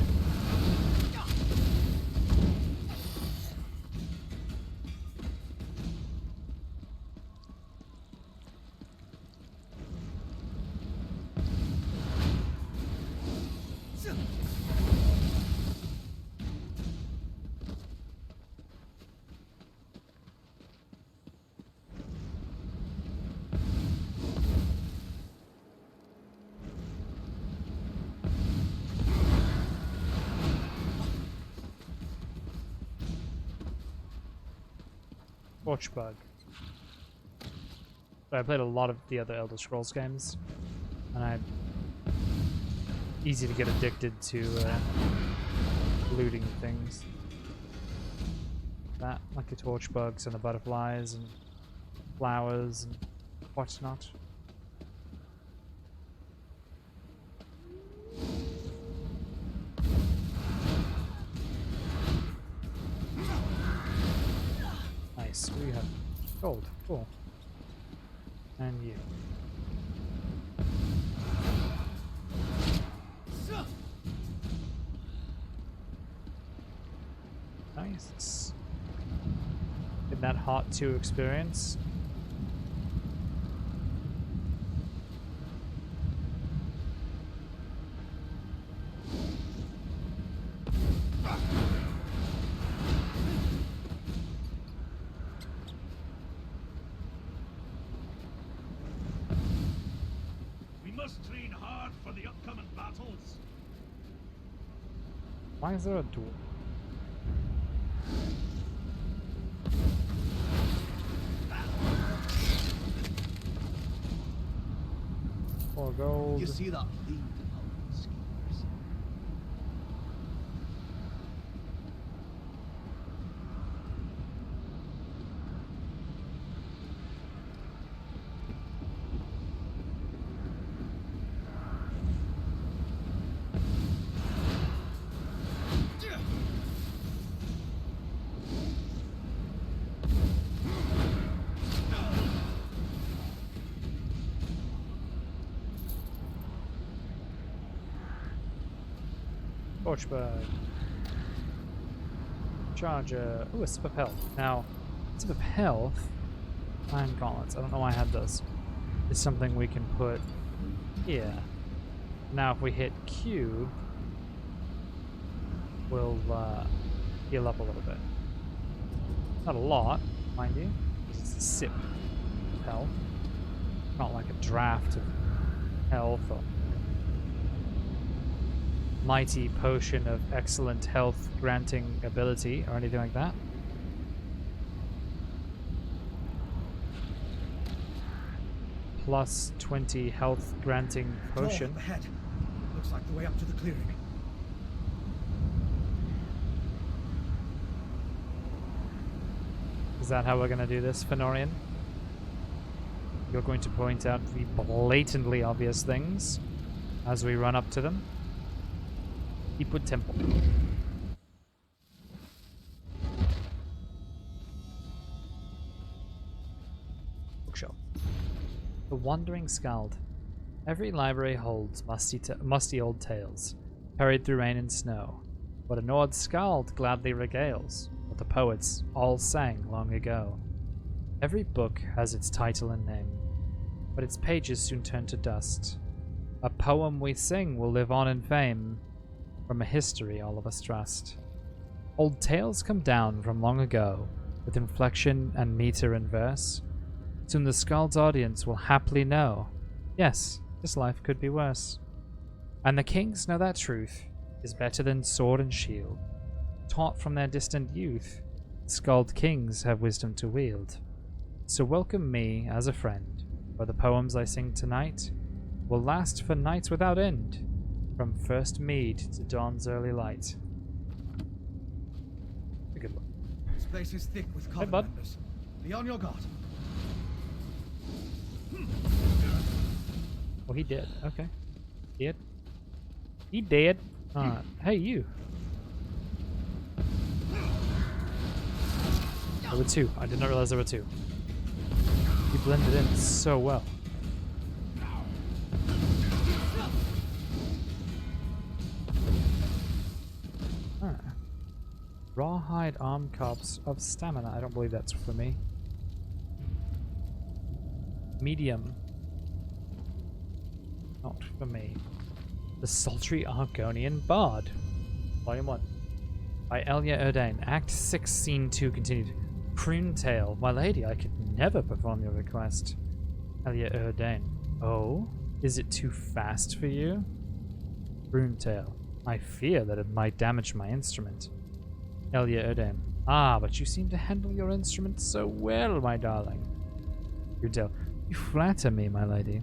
Torchbug. But I played a lot of the other Elder Scrolls games, and easy to get addicted to looting things. That, like the torchbugs and the butterflies and flowers and whatnot. Nice, we have gold, cool. And you. Nice. Get that hot 2 experience. We must train hard for the upcoming battles. Why is there a door? More gold. You see that lead out schemes? Torchbug. Charger. Ooh, a sip of health. Now, sip of health. Iron gauntlets. I don't know why I had this. Is something we can put here. Now, if we hit Q, we'll heal up a little bit. Not a lot, mind you. It's a sip of health. Not like a draft of health or mighty potion of excellent health granting ability or anything like that. Plus 20 health granting potion. Door ahead. Looks like the way up to the clearing. Is that how we're going to do this, Fenorian? You're going to point out the blatantly obvious things as we run up to them? Deepwood Temple. Bookshelf. The Wandering Skald. Every library holds musty old tales, carried through rain and snow. What a Nord Skald gladly regales, what the poets all sang long ago. Every book has its title and name, but its pages soon turn to dust. A poem we sing will live on in fame, from a history all of us trust. Old tales come down from long ago, with inflection and meter and verse. Soon the Skald's audience will happily know, yes, this life could be worse. And the kings know that truth is better than sword and shield. Taught from their distant youth, Skald kings have wisdom to wield. So welcome me as a friend, for the poems I sing tonight will last for nights without end, from first mead to dawn's early light. A good one. This place is thick with coven bud. members. Be on your guard. Oh, he did. Okay. Did. He did. Hey, you. There were 2. I did not realize there were 2. You blended in so well. Rawhide arm cups of stamina. I don't believe that's for me. Medium. Not for me. The Sultry Argonian Bard. Volume 1. By Elia Erdain. Act 6, Scene 2 continued. Croontail. My lady, I could never perform your request. Elia Erdain. Oh? Is it too fast for you? Croontail. I fear that it might damage my instrument. Elia Erdain. Ah, but you seem to handle your instrument so well, my darling. Croontail. You flatter me, my lady.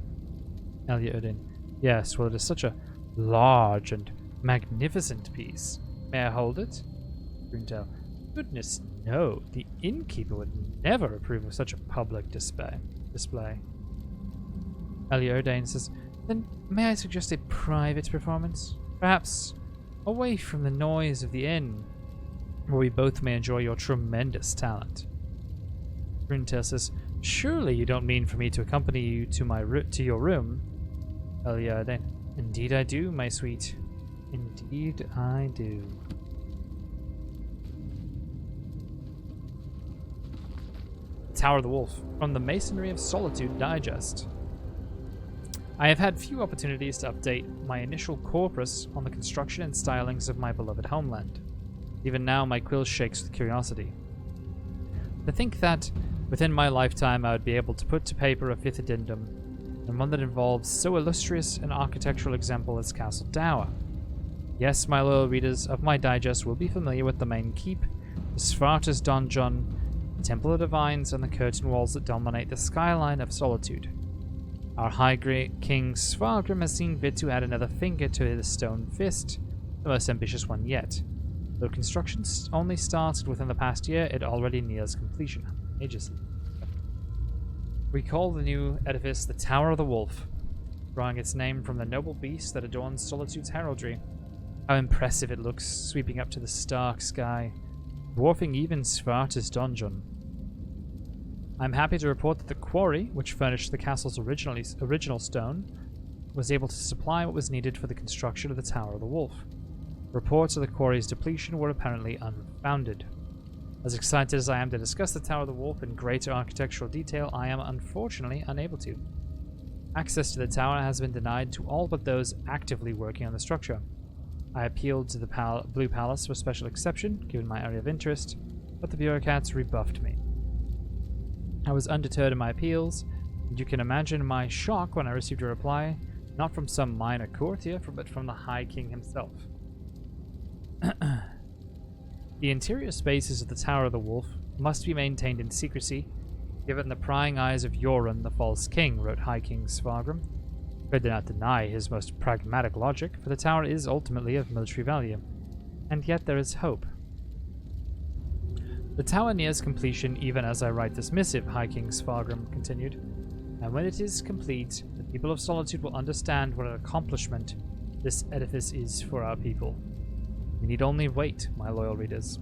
Elia Erdain. Yes, well, it is such a large and magnificent piece. May I hold it? Croontail. Goodness, no. The innkeeper would never approve of such a public display. Elia Erdain says, then may I suggest a private performance? Perhaps away from the noise of the inn, where we both may enjoy your tremendous talent. Croontail says, surely you don't mean for me to accompany you to your room? Elia Erdain. Indeed I do, my sweet. Indeed I do. Tower of the Wolf, from the Masonry of Solitude Digest. I have had few opportunities to update my initial corpus on the construction and stylings of my beloved homeland. Even now my quill shakes with curiosity. To think that within my lifetime I would be able to put to paper a 5th addendum, and one that involves so illustrious an architectural example as Castle Dower. Yes, my loyal readers of my digest will be familiar with the main keep, the Svarta's donjon, the Temple of Divines, and the curtain walls that dominate the skyline of Solitude. Our High King Svargrim has seen fit to add another finger to his stone fist, the most ambitious one yet. Though construction only started within the past year, it already nears completion. Ages. We call the new edifice the Tower of the Wolf, drawing its name from the noble beast that adorns Solitude's heraldry. How impressive it looks, sweeping up to the stark sky, dwarfing even Svarta's donjon. I'm happy to report that the quarry, which furnished the castle's original stone, was able to supply what was needed for the construction of the Tower of the Wolf. Reports of the quarry's depletion were apparently unfounded. As excited as I am to discuss the Tower of the Wolf in greater architectural detail, I am unfortunately unable to. Access to the tower has been denied to all but those actively working on the structure. I appealed to the Blue Palace for special exception, given my area of interest, but the bureaucrats rebuffed me. I was undeterred in my appeals, and you can imagine my shock when I received a reply, not from some minor courtier, but from the High King himself. The interior spaces of the Tower of the Wolf must be maintained in secrecy, given the prying eyes of Yoren, the false king, wrote High King Svargrim. I did not deny his most pragmatic logic, for the tower is ultimately of military value. And yet there is hope. The tower nears completion even as I write this missive, High King Svargrim continued. And when it is complete, the people of Solitude will understand what an accomplishment this edifice is for our people. We need only wait, my loyal readers.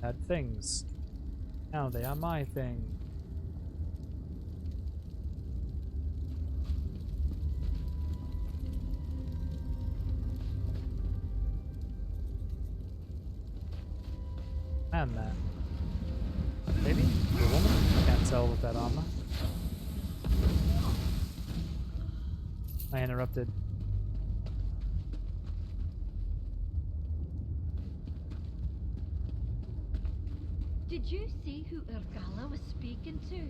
Had things. Now they are my thing. And that. Maybe? The woman? Can't tell with that armor. I interrupted. Did you see who Urgala was speaking to?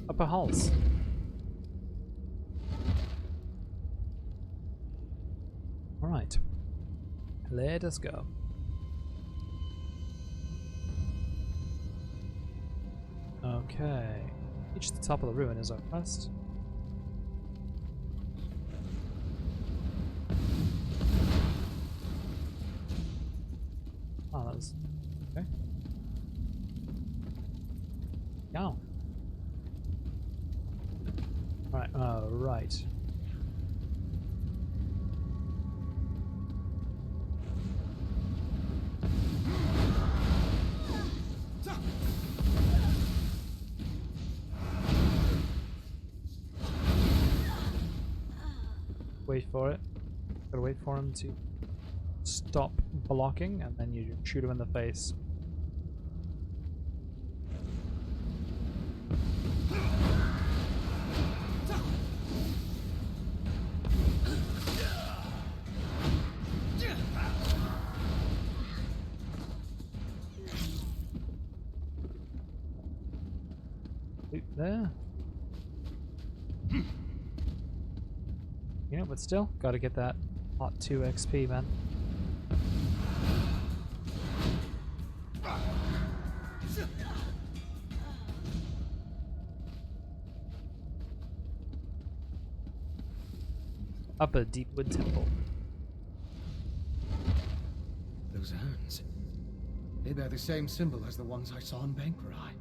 Upper halls. Alright. Let us go. Okay. Reach the top of the ruin is our quest. Oh, that was... okay. Yeah. Right, right. Wait for it. Gotta wait for him to stop blocking, and then you shoot him in the face. Loot there. You know, but still, gotta get that hot 2 XP, man. Upper Deepwood Temple. Those urns. They bear the same symbol as the ones I saw in Banquerai.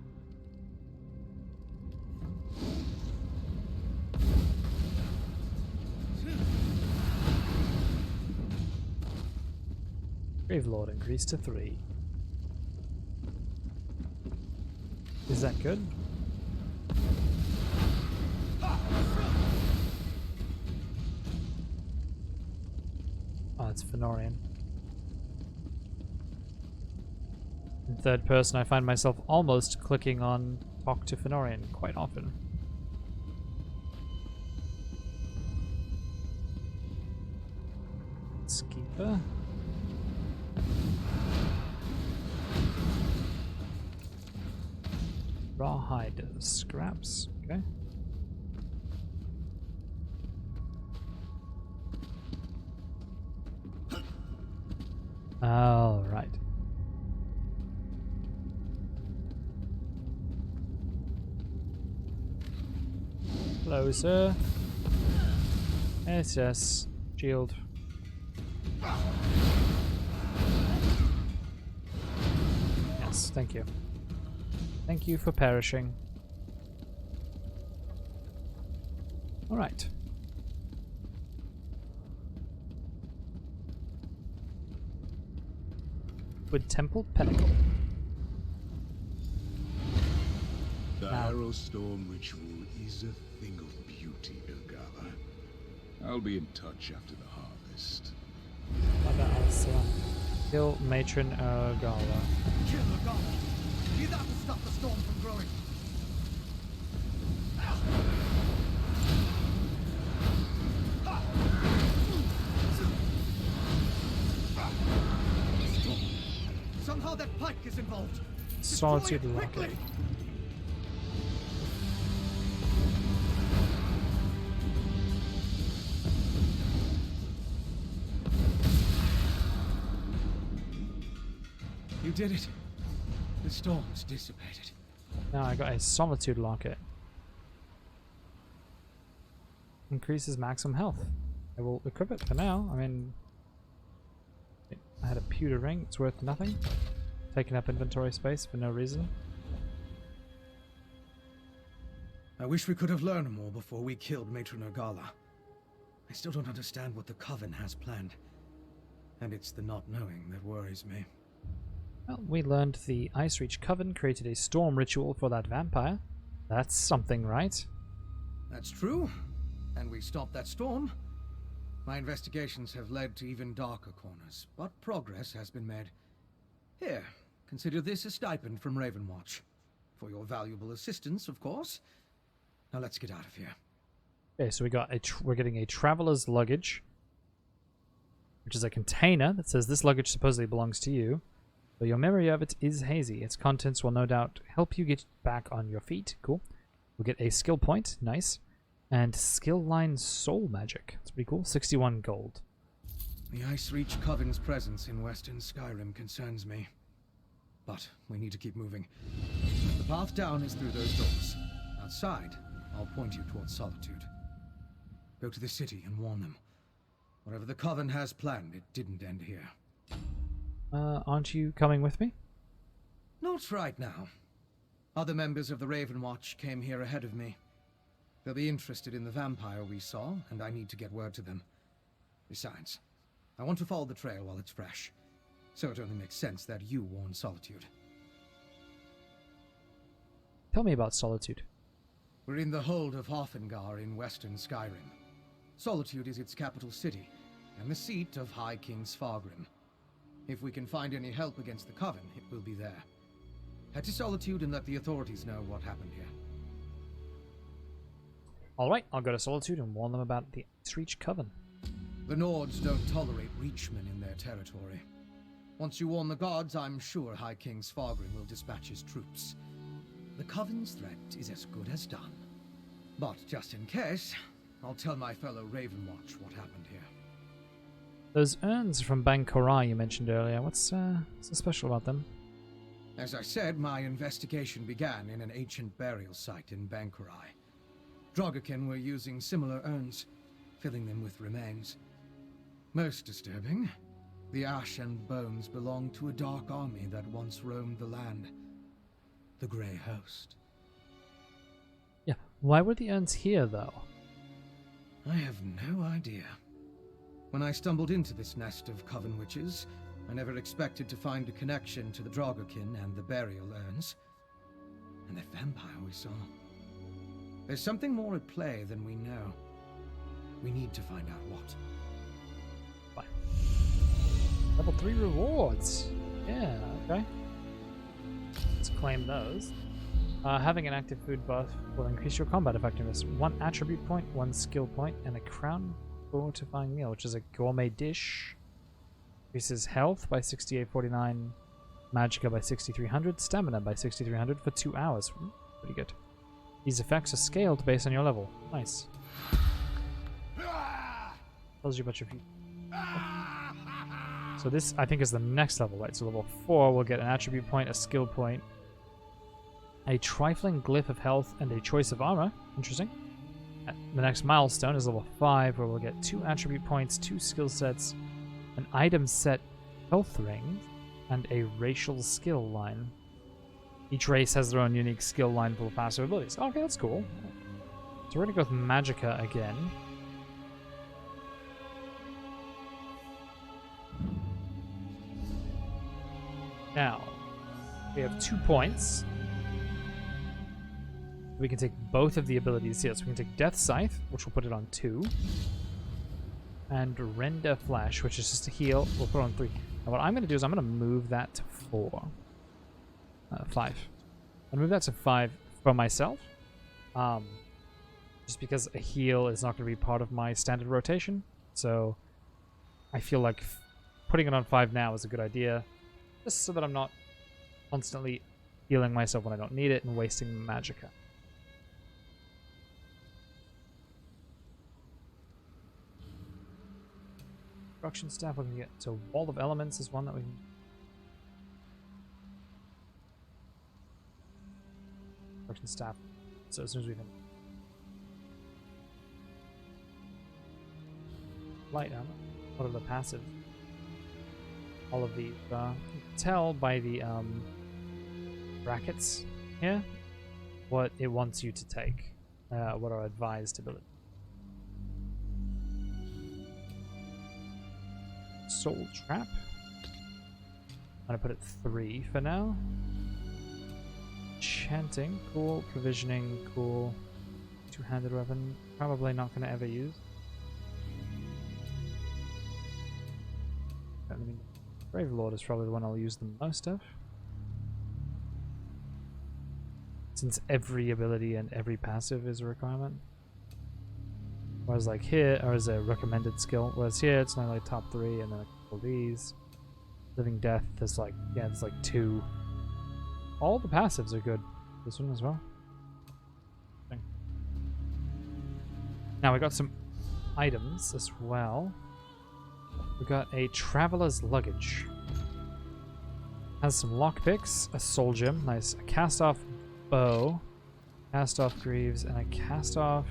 Gravelord increased to 3. Is that good? Oh, it's Fenorian. In third person, I find myself almost clicking on talk to Fenorian quite often. Skeeper. Rawhide scraps, okay. All right. Closer. Yes. Shield. Yes, thank you. Thank you for perishing. All right. With Temple Pinnacle. The Arrow Storm ritual is a thing of beauty, Elgala. I'll be in touch after the harvest. What about us? Kill Matron Gala. Kill Urgala! Need that to stop the storm from growing. Somehow that pike is involved. Solitude Destroy it quickly. Locket. You did it. The storm's dissipated. Now I got a Solitude Locket. Increases maximum health. I will equip it for now. I mean, I had a pewter ring. It's worth nothing. Taking up inventory space for no reason. I wish we could have learned more before we killed Matron Urgala. I still don't understand what the Coven has planned. And it's the not knowing that worries me. Well, we learned the Ice Reach Coven created a storm ritual for that vampire. That's something, right? That's true. And we stopped that storm. My investigations have led to even darker corners, but progress has been made. Here, consider this a stipend from Ravenwatch. For your valuable assistance, of course. Now let's get out of here. Okay, so we got we're getting a traveler's luggage, which is a container that says this luggage supposedly belongs to you, but your memory of it is hazy. Its contents will no doubt help you get back on your feet. Cool. We'll get a skill point. Nice. And skill line soul magic. That's pretty cool. 61 gold. The Ice Reach Coven's presence in Western Skyrim concerns me. But we need to keep moving. The path down is through those doors. Outside, I'll point you towards Solitude. Go to the city and warn them. Whatever the Coven has planned, it didn't end here. Aren't you coming with me? Not right now. Other members of the Raven Watch came here ahead of me. They'll be interested in the vampire we saw, and I need to get word to them. Besides, I want to follow the trail while it's fresh, so it only makes sense that you warn Solitude. Tell me about Solitude. We're in the hold of Hofengar in western Skyrim. Solitude is its capital city, and the seat of High King Svargrim. If we can find any help against the Coven, it will be there. Head to Solitude and let the authorities know what happened here. Alright, I'll go to Solitude and warn them about the Icereach Coven. The Nords don't tolerate Reachmen in their territory. Once you warn the gods, I'm sure High King Svargrim will dispatch his troops. The Coven's threat is as good as done. But just in case, I'll tell my fellow Raven Watch what happened here. Those urns from Bankorai you mentioned earlier, what's so special about them? As I said, my investigation began in an ancient burial site in Bankorai. Drogokin were using similar urns, filling them with remains. Most disturbing, the ash and bones belonged to a dark army that once roamed the land. The Grey Host. Yeah, why were the urns here, though? I have no idea. When I stumbled into this nest of Coven witches, I never expected to find a connection to the Drogokin and the burial urns. And that vampire we saw. There's something more at play than we know. We need to find out what. Bye. Level 3 rewards. Yeah, okay. Let's claim those. Having an active food buff will increase your combat effectiveness. 1 attribute point, 1 skill point, and a crown fortifying meal, which is a gourmet dish. Increases health by 6849, magicka by 6300, stamina by 6300 for 2 hours. Pretty good. These effects are scaled based on your level. Nice. Tells you about your feet. So this, I think, is the next level, right? So level 4 will get an attribute point, a skill point, a trifling glyph of health, and a choice of armor. Interesting. The next milestone is level 5, where we'll get 2 attribute points, 2 skill sets, an item set health ring, and a racial skill line. Each race has their own unique skill line full of passive abilities. Okay, that's cool. So we're going to go with magicka again. Now, we have 2 points. We can take both of the abilities here. So we can take Death Scythe, which we'll put it on 2. And Render Flash, which is just a heal. We'll put it on 3. Now what I'm going to do is I'm going to move that to 5. I'll move that to 5 for myself. Just because a heal is not going to be part of my standard rotation. So I feel like putting it on 5 now is a good idea. Just so that I'm not constantly healing myself when I don't need it and wasting magicka. Destruction staff we can get. So Wall of Elements is one that we can. Destruction staff. So as soon as we can. Light armor. What are the passive? All of these. You can tell by the brackets here what it wants you to take. What are advised abilities. Soul Trap. I'm gonna put it 3 for now. Chanting, cool. Provisioning, cool. Two-handed weapon, probably not gonna ever use. Brave Lord is probably the one I'll use the most of. Since every ability and every passive is a requirement. Whereas like here, or as a recommended skill, whereas here it's only like top 3 and then a couple of these. Living Death, there's like, yeah, it's like 2. All the passives are good. This one as well. Now we got some items as well. We got a Traveler's Luggage. Has some lockpicks, a soul gem, nice, a cast-off bow, cast off greaves, and I cast off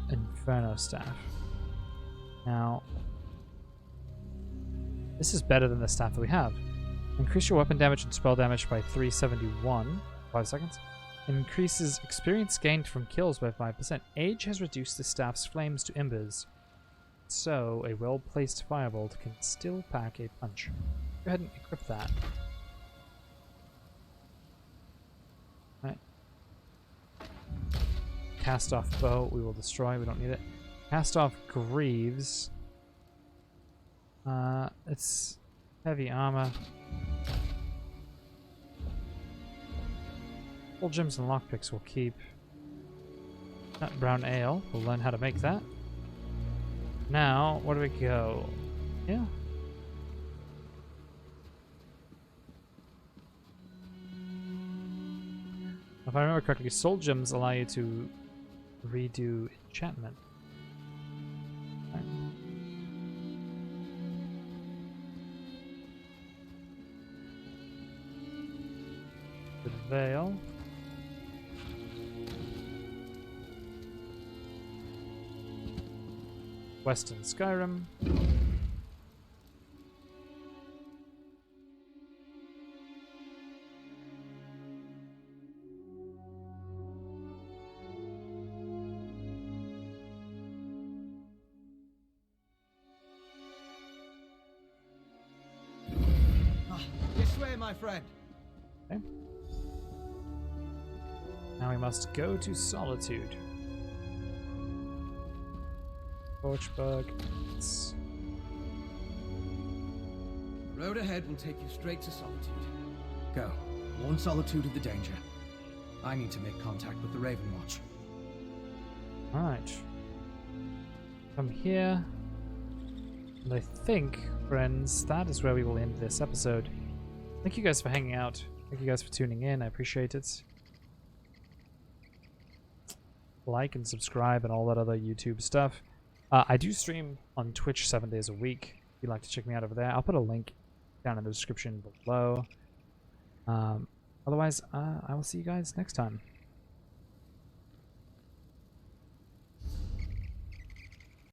inferno staff. Now, this is better than the staff that we have. Increase your weapon damage and spell damage by 371. 5 seconds. Increases experience gained from kills by 5%. Age has reduced the staff's flames to embers, so a well-placed firebolt can still pack a punch. Go ahead and equip that. Right. Cast off bow, we will destroy, we don't need it. Cast off greaves. It's heavy armor. All gems and lockpicks will keep. Nut brown ale, we'll learn how to make that. Now, where do we go? Yeah. If I remember correctly, soul gems allow you to redo enchantment. Right. The veil. Western Skyrim. This way, my friend. Okay. Now we must go to Solitude. Torchbug. The road ahead will take you straight to Solitude. Go. Warn Solitude of the danger. I need to make contact with the Raven Watch. Alright. Come here. And I think, friends, that is where we will end this episode. Thank you guys for hanging out. Thank you guys for tuning in. I appreciate it. Like and subscribe and all that other YouTube stuff. I do stream on Twitch 7 days a week. If you'd like to check me out over there, I'll put a link down in the description below. Otherwise, I will see you guys next time.